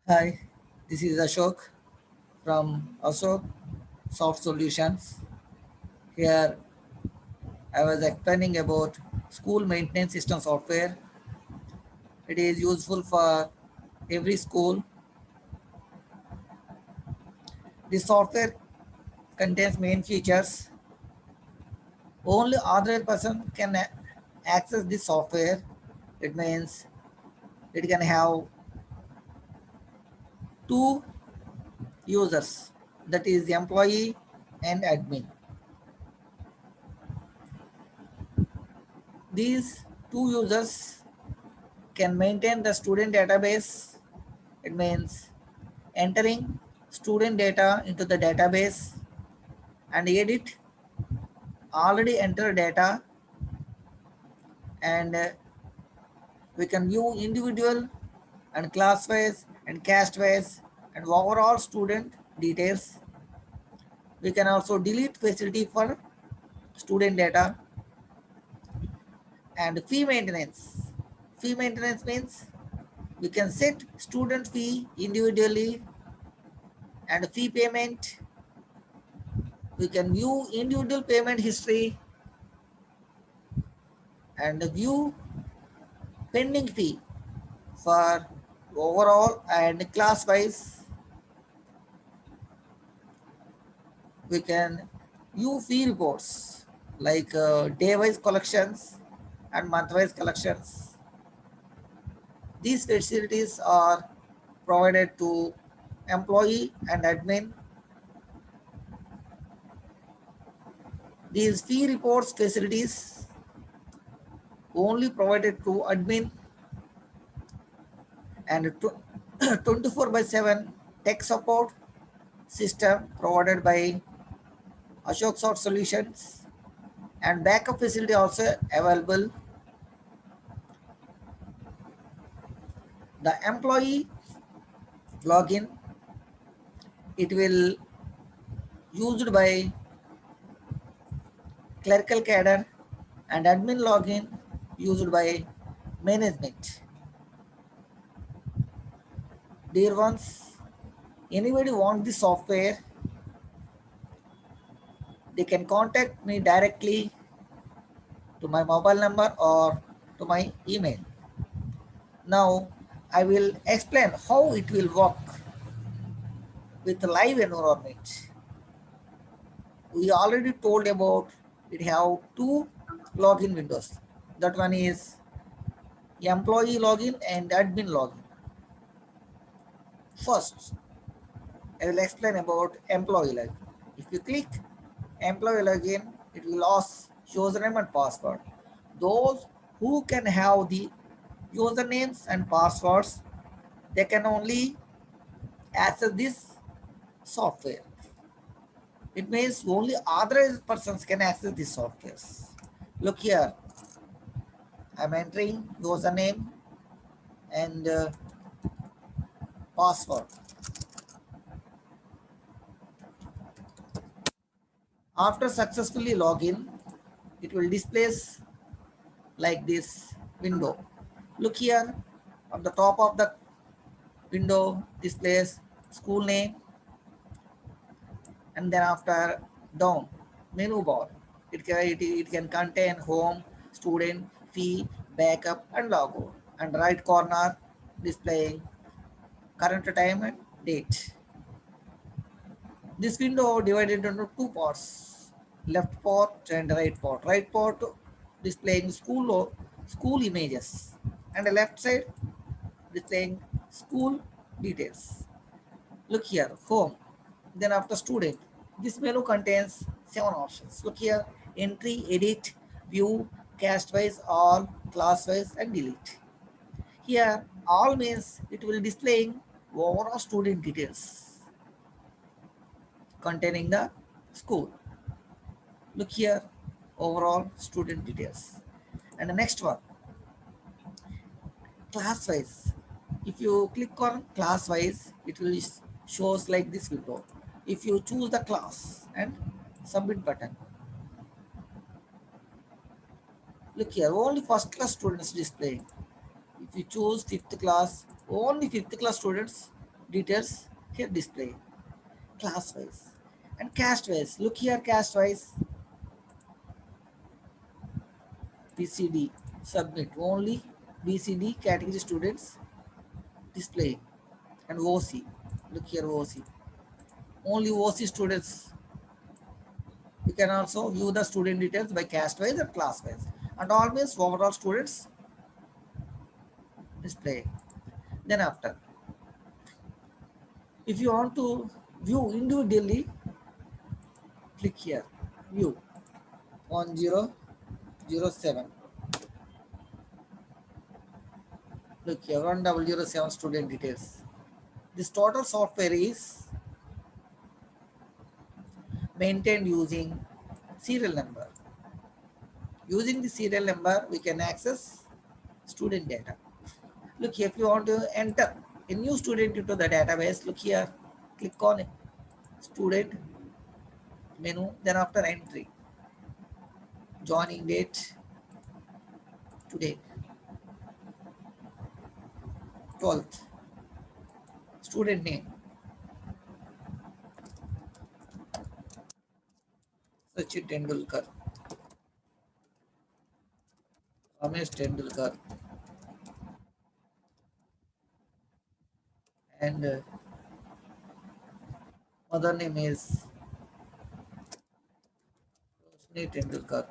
Hi, this is Ashok from Ashok Soft Solutions. Here I was explaining about school maintenance system software. It is useful for every school. This software contains main features. Only authorized person can access this software. It means it can have two users, that is the employee and admin. These two users can maintain the student database. It means entering student data into the database and edit already entered data, and we can view individual and class wise and caste wise and overall student details. We can also delete facility for student data. And fee maintenance. Fee maintenance means we can set student fee individually and fee payment. We can view individual payment history and view pending fee for overall and class wise. We can view fee reports like day wise collections and month wise collections. These facilities are provided to employee and admin. These fee reports facilities only provided to admin, and 24 by 7 tech support system provided by Ashok Soft Solutions, and backup facility also available. The employee login, it will used by clerical cadre, and admin login used by management. Dear ones, anybody want this software, they can contact me directly to my mobile number or to my email. Now I will explain how it will work with live environment. We already told about it have two login windows. That one is employee login and admin login. First, I will explain about employee login. If you click employee login, it will ask username and password. Those who can have the usernames and passwords, they can only access this software. It means only authorized persons can access these softwares. Look here, I'm entering username and password. After successfully login, it will display like this window. Look here, on the top of the window displays school name, and then after down menu bar, it can contain home, student, fee, backup and logo, and right corner displaying current time and date. This window divided into two parts, left part and right part. Right part displaying school images, and the left side displaying school details. Look here, home. Then after student, this menu contains 7 options. Look here, entry, edit, view, caste wise, all, class wise, and delete. Here, all means it will displaying overall student details containing the school. Look here, overall student details. And the next one, class wise. If you click on class wise, it will shows like this window. If you choose the class and submit button, look here, only first class students displaying. If you choose fifth class, only fifth class students details here display, class wise and caste wise. Look here, caste wise, BCD submit only BCD category students display, and OC. Look here, OC only OC students. You can also view the student details by caste wise and class wise, and always overall students display. Then after, if you want to view individually, click here, view 1007. Look here, 1007 student details. This total software is maintained using serial number. Using the serial number, we can access student data. Look here, if you want to enter a new student into the database, look here, click on student menu, then after entry, joining date, today, 12th, student name, Sachin Tendulkar, Ramesh Tendulkar, and mother name is Roshni Tendulkar,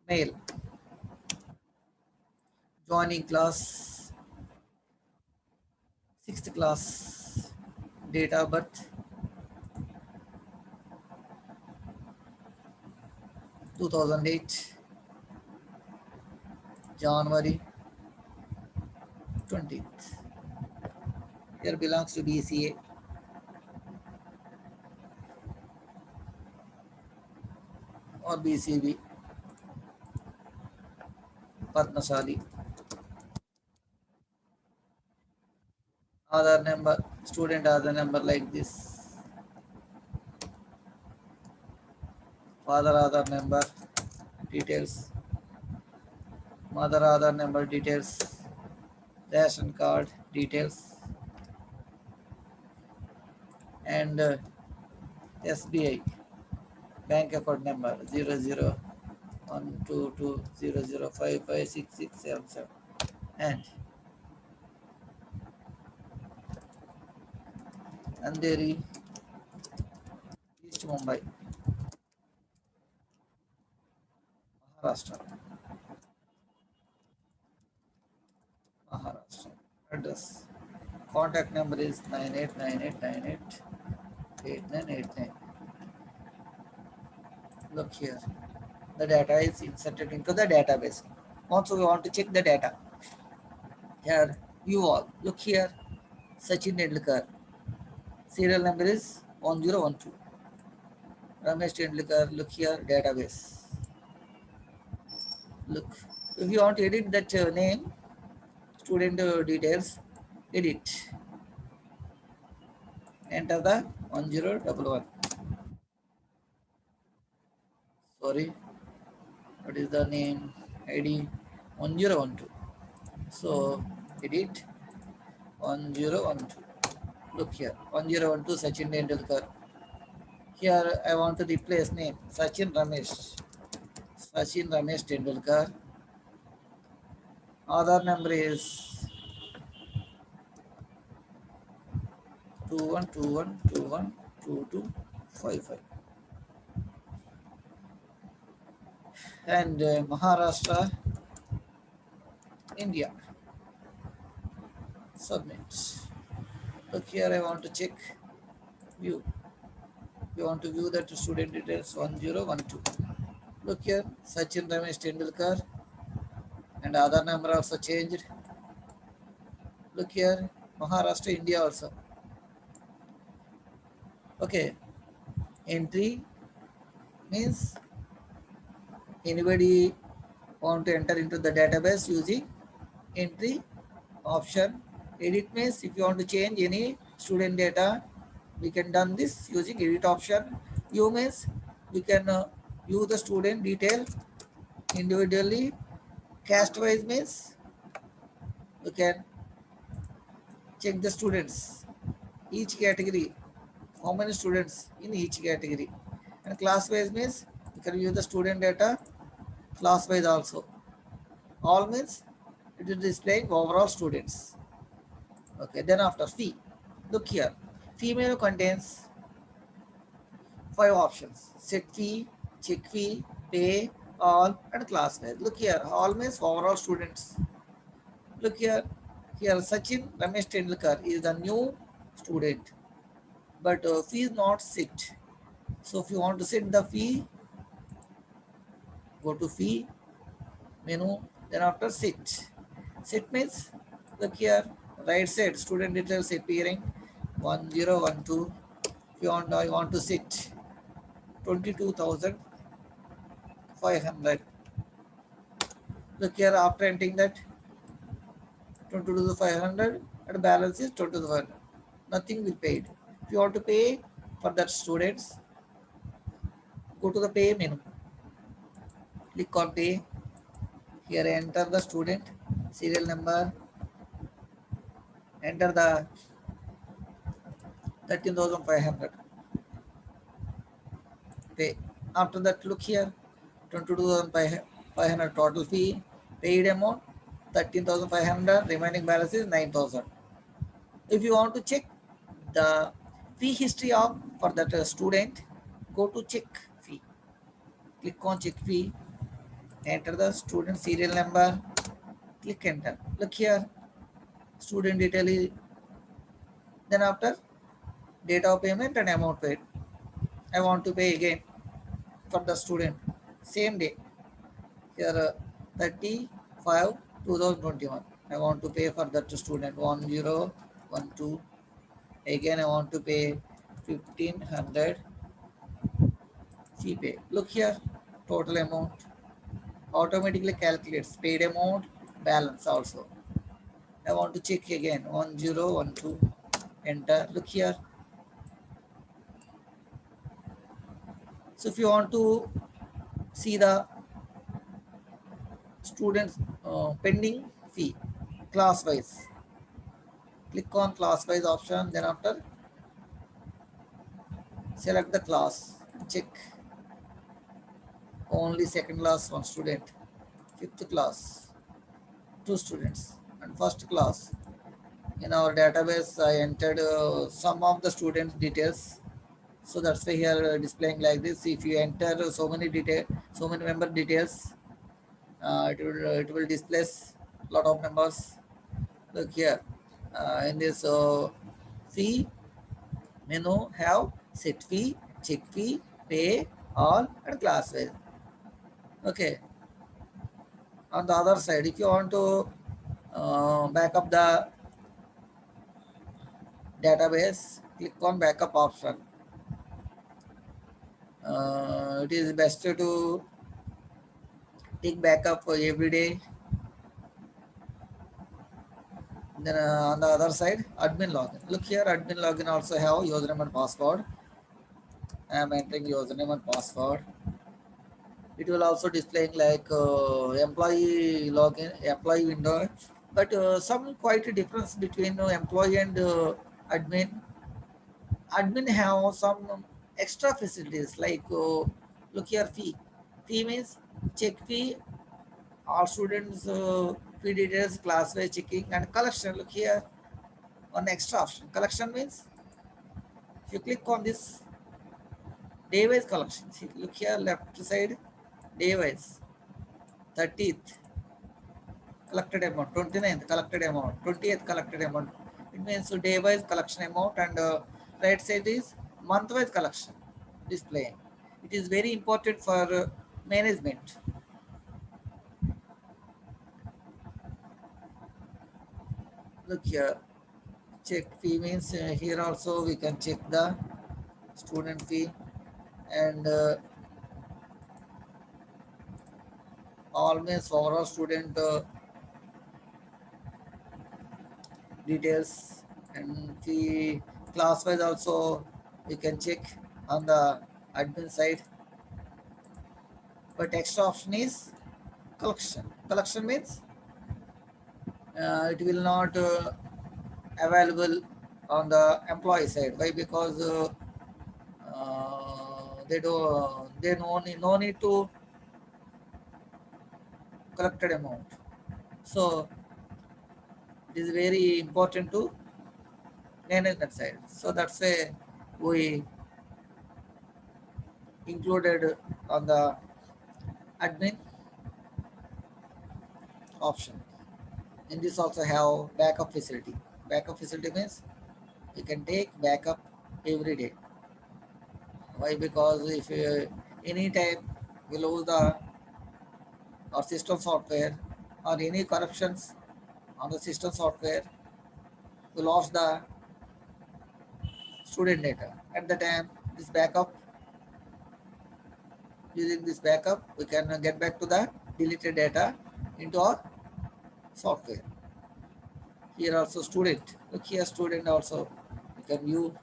male, joining class, 6th class, date of birth, 2008, January 20th. Here belongs to BCA. Or BCB, Padmashali. Aadhaar number, student Aadhaar number like this. Father Aadhaar number details. Mother Aadhaar number details. Ration card details. And SBI bank account number 001220055667 and Andheri, East Mumbai, Maharashtra. Maharashtra. Address. Contact number is 9898988989. Look here. The data is inserted into the database. Also, we want to check the data. Here, view all. Look here. Sachin Tendulkar. Serial number is 1012. Ramesh Tendulkar. Look here. Database. Look. If you want to edit that name, student details, edit. Enter the 1011. Sorry. What is the name? ID 1012. So edit 1012. Look here, 1012 Sachin Tendulkar. Here I want to replace name Sachin Ramesh. Sachin Ramesh Tendulkar. Aadhaar number is 2121212255. And Maharashtra, India. Submit. Look here, I want to check view. You want to view that student details 1012. Look here, Sachin Ramesh Tendulkar and Aadhaar number also changed. Look here, Maharashtra, India also. Okay, entry means anybody want to enter into the database using entry option. Edit means if you want to change any student data, we can done this using edit option. View means we can view the student detail individually. Caste wise means You can check the students, each category, how many students in each category. And class wise means you can view the student data class wise also. All means it is displaying overall students. Okay, then after fee. Look here. Fee menu contains five options. Set fee, check fee, pay, all, and class wise. Look here. All means overall students. Look here. Here Sachin Ramesh Tendulkar is the new student. But fee is not set. So if you want to set the fee, go to fee menu, then after set. Set means look here, right side student details appearing 1012. If you want, I want to set 22,500. Look here, after entering that 22,500 and balance is 22,500. Nothing will paid. If you want to pay for that students, go to the pay menu. Click on pay. Here enter the student serial number. Enter the 13,500. Pay. After that, look here, 22,500 total fee, paid amount 13,500, remaining balance is 9,000. If you want to check the fee history of for that student, go to check fee. Click on check fee, enter the student serial number, click enter. Look here, student detail is, then after date of payment and amount paid. I want to pay again for the student, same day. Here 35 2021. I want to pay for that student 1012. Again I want to pay 1500 fee pay. Look here, total amount automatically calculates paid amount balance also. I want to check again 1012. Enter. Look here. So if you want to see the students pending fee class wise, click on class wise option, then after select the class, check only second class one student, fifth class two students, and first class. In our database I entered some of the students details, so that's why here displaying like this. If you enter so many detail, so many member details, it will display lot of numbers. Look here, in this fee menu have set fee, check fee, pay, all, and class wise. Okay. On the other side, if you want to back up the database, click on backup option. It is best to take backup every day. Then on the other side, admin login. Look here, admin login also have username and password. I am entering username and password. It will also displaying like employee login, employee window, but some quite a difference between employee and admin. Admin have some extra facilities like look here, fee. Fee means check fee, all students fee details, class wise checking, and collection. Look here, one extra option. Collection means if you click on this day wise collection, see, look here left side, day wise 30th collected amount, 29th collected amount, 20th collected amount. It means day wise collection amount, and right side is month wise collection displaying. It is very important for management. Look here, check fee means here also we can check the student fee, and all means overall student details, and the class wise also we can check on the admin side. But extra option is collection. Collection means it will not available on the employee side. Why? Because they no need to collected amount. So it is very important to management side. So that's why we included on the admin option. In this also have backup facility. Backup facility means you can take backup every day. Why? Because if any time we lose the our system software or any corruptions on the system software, we lost the student data. At the time, this backup, using this backup, we can get back to the deleted data into our software. Here also student. Look here, student also you can view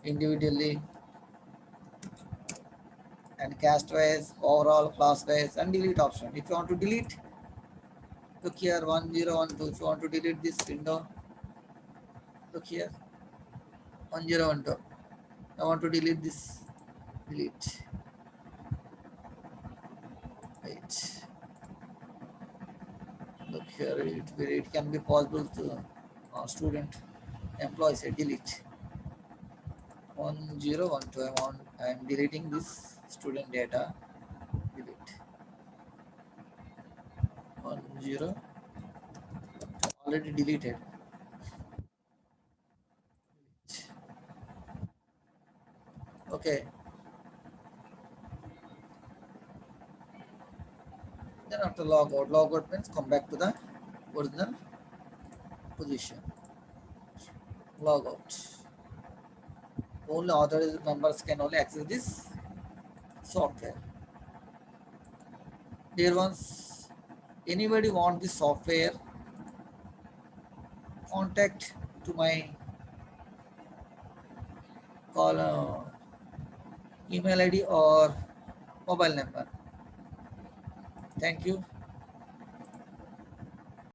individually and caste wise, overall, class wise, and delete option. If you want to delete, look here 1012. If you want to delete this window, look here 1012. I want to delete this. Delete. Right. Look here. It can be possible to student employee say delete 1012. I am deleting this student data. Delete 10. Already deleted. Okay. Then after logout, logout means come back to the original position. Logout. Only authorized members can only access this software. Dear ones, anybody want this software, contact to my call email ID or mobile number. Thank you.